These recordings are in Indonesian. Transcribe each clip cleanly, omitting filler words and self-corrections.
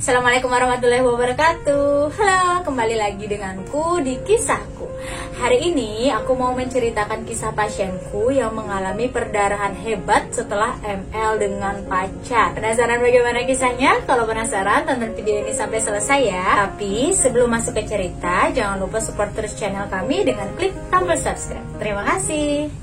Assalamualaikum warahmatullahi wabarakatuh. Halo, kembali lagi denganku di Kisahku. Hari ini aku mau menceritakan kisah pasienku yang mengalami perdarahan hebat setelah ML dengan pacar. Penasaran bagaimana kisahnya? Kalau penasaran, tonton video ini sampai selesai ya. Tapi sebelum masuk ke cerita, jangan lupa support terus channel kami dengan klik tombol subscribe. Terima kasih.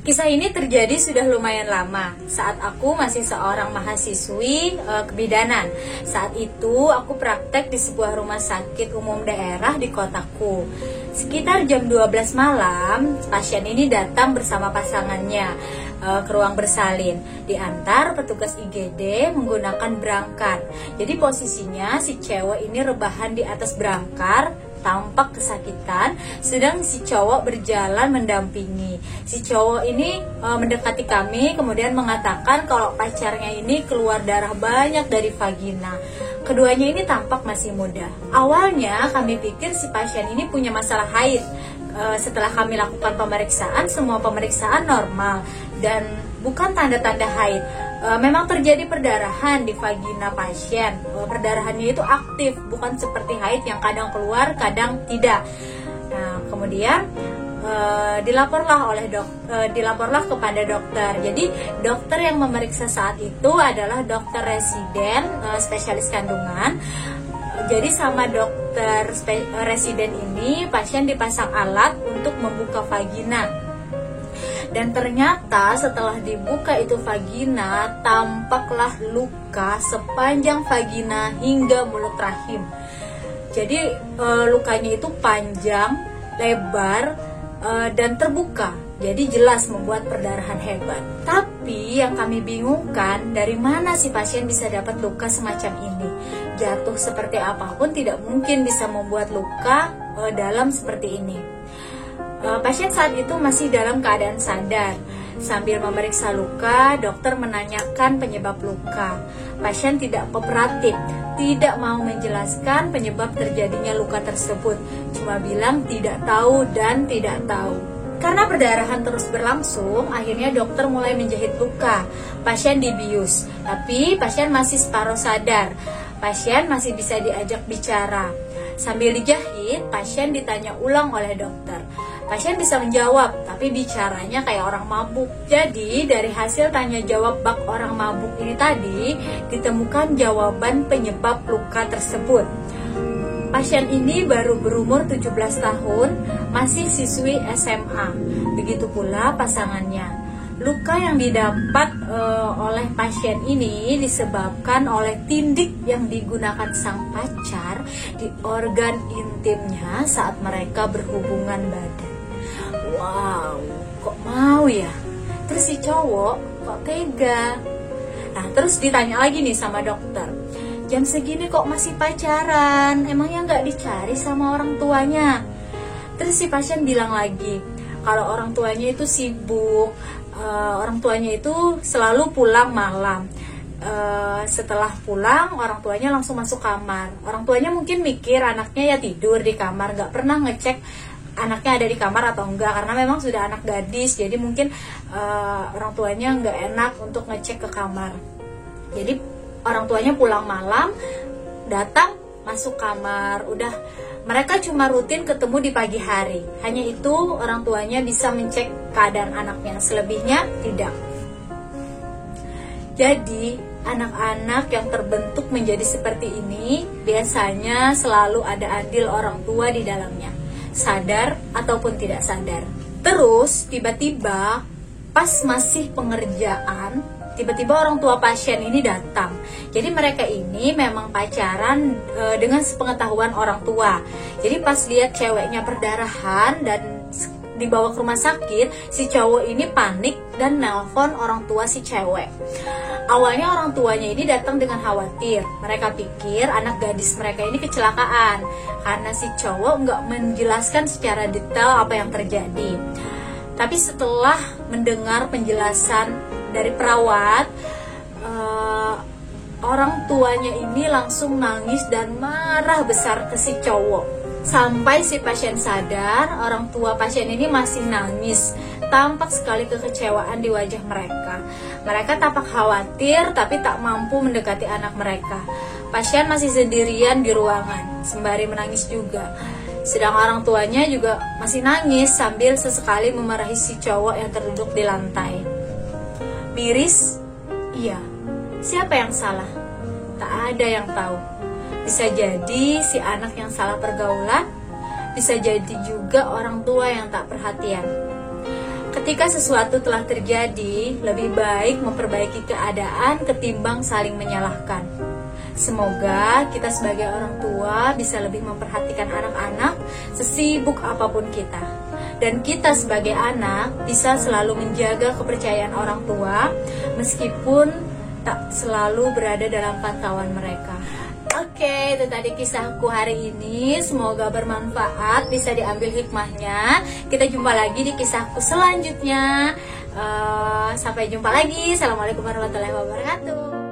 Kisah ini terjadi sudah lumayan lama saat aku masih seorang mahasiswi kebidanan. Saat itu aku praktek di sebuah rumah sakit umum daerah di kotaku. Sekitar jam 12 malam, pasien ini datang bersama pasangannya ke ruang bersalin. Diantar petugas IGD menggunakan brangkar. Jadi posisinya si cewek ini rebahan di atas brangkar, tampak kesakitan, sedang si cowok berjalan mendampingi. Si cowok ini mendekati kami, kemudian mengatakan kalau pacarnya ini keluar darah banyak dari vagina. Keduanya ini tampak masih muda. Awalnya kami pikir si pasien ini punya masalah haid. Setelah kami lakukan pemeriksaan, semua pemeriksaan normal dan bukan tanda-tanda haid. Memang terjadi perdarahan di vagina pasien. Perdarahannya itu aktif, bukan seperti haid yang kadang keluar, kadang tidak. Nah, kemudian dilaporlah kepada dokter. Jadi dokter yang memeriksa saat itu adalah dokter residen spesialis kandungan. Jadi sama dokter residen ini pasien dipasang alat untuk membuka vagina. Dan ternyata setelah dibuka itu vagina, tampaklah luka sepanjang vagina hingga mulut rahim. Jadi lukanya itu panjang, lebar, dan terbuka. Jadi jelas membuat perdarahan hebat. Tapi yang kami bingungkan, dari mana si pasien bisa dapat luka semacam ini? Jatuh seperti apapun tidak mungkin bisa membuat luka dalam seperti ini. Pasien saat itu masih dalam keadaan sadar. Sambil memeriksa luka, dokter menanyakan penyebab luka. Pasien tidak kooperatif, tidak mau menjelaskan penyebab terjadinya luka tersebut. Cuma bilang tidak tahu dan tidak tahu. Karena perdarahan terus berlangsung, akhirnya dokter mulai menjahit luka. Pasien dibius, tapi pasien masih separuh sadar. Pasien masih bisa diajak bicara. Sambil dijahit, pasien ditanya ulang oleh dokter. Pasien bisa menjawab, tapi bicaranya kayak orang mabuk. Jadi, dari hasil tanya jawab bak orang mabuk ini tadi, ditemukan jawaban penyebab luka tersebut. Pasien ini baru berumur 17 tahun, masih siswi SMA. Begitu pula pasangannya. Luka yang didapat oleh pasien ini disebabkan oleh tindik yang digunakan sang pacar di organ intimnya saat mereka berhubungan badan. Wow, kok mau ya? Terus si cowok kok tega? Nah, terus ditanya lagi nih sama dokter. Jam segini kok masih pacaran? Emangnya nggak dicari sama orang tuanya? Terus si pasien bilang lagi, kalau orang tuanya itu sibuk, orang tuanya itu selalu pulang malam. Setelah pulang, orang tuanya langsung masuk kamar. Orang tuanya mungkin mikir anaknya ya tidur di kamar, nggak pernah ngecek anaknya ada di kamar atau enggak, karena memang sudah anak gadis. Jadi mungkin orang tuanya nggak enak untuk ngecek ke kamar. Jadi orang tuanya pulang malam, datang masuk kamar, udah mereka cuma rutin ketemu di pagi hari. Hanya itu orang tuanya bisa mencek keadaan anaknya, selebihnya tidak. Jadi anak-anak yang terbentuk menjadi seperti ini biasanya selalu ada andil orang tua di dalamnya, sadar ataupun tidak sadar. Terus tiba-tiba pas masih pengerjaan, tiba-tiba orang tua pasien ini datang. Jadi mereka ini memang pacaran dengan sepengetahuan orang tua. Jadi pas lihat ceweknya perdarahan dan dibawa ke rumah sakit, si cowok ini panik dan nelpon orang tua si cewek. Awalnya orang tuanya ini datang dengan khawatir. Mereka pikir anak gadis mereka ini kecelakaan karena si cowok nggak menjelaskan secara detail apa yang terjadi. Tapi setelah mendengar penjelasan dari perawat, orang tuanya ini langsung nangis dan marah besar ke si cowok. Sampai si pasien sadar, orang tua pasien ini masih nangis tampak sekali kekecewaan di wajah mereka. Mereka tampak khawatir tapi tak mampu mendekati anak mereka. Pasien masih sendirian di ruangan, sembari menangis juga. Sedang orang tuanya juga masih nangis sambil sesekali memarahi si cowok yang terduduk di lantai. Miris? Iya. Siapa yang salah? Tak ada yang tahu. Bisa jadi si anak yang salah pergaulan, bisa jadi juga orang tua yang tak perhatian. Ketika sesuatu telah terjadi, lebih baik memperbaiki keadaan ketimbang saling menyalahkan. Semoga kita sebagai orang tua bisa lebih memperhatikan anak-anak sesibuk apapun kita. Dan kita sebagai anak bisa selalu menjaga kepercayaan orang tua meskipun tak selalu berada dalam pantauan mereka. Oke, itu tadi kisahku hari ini. Semoga bermanfaat, bisa diambil hikmahnya. Kita jumpa lagi di kisahku selanjutnya. Sampai jumpa lagi. Assalamualaikum warahmatullahi wabarakatuh.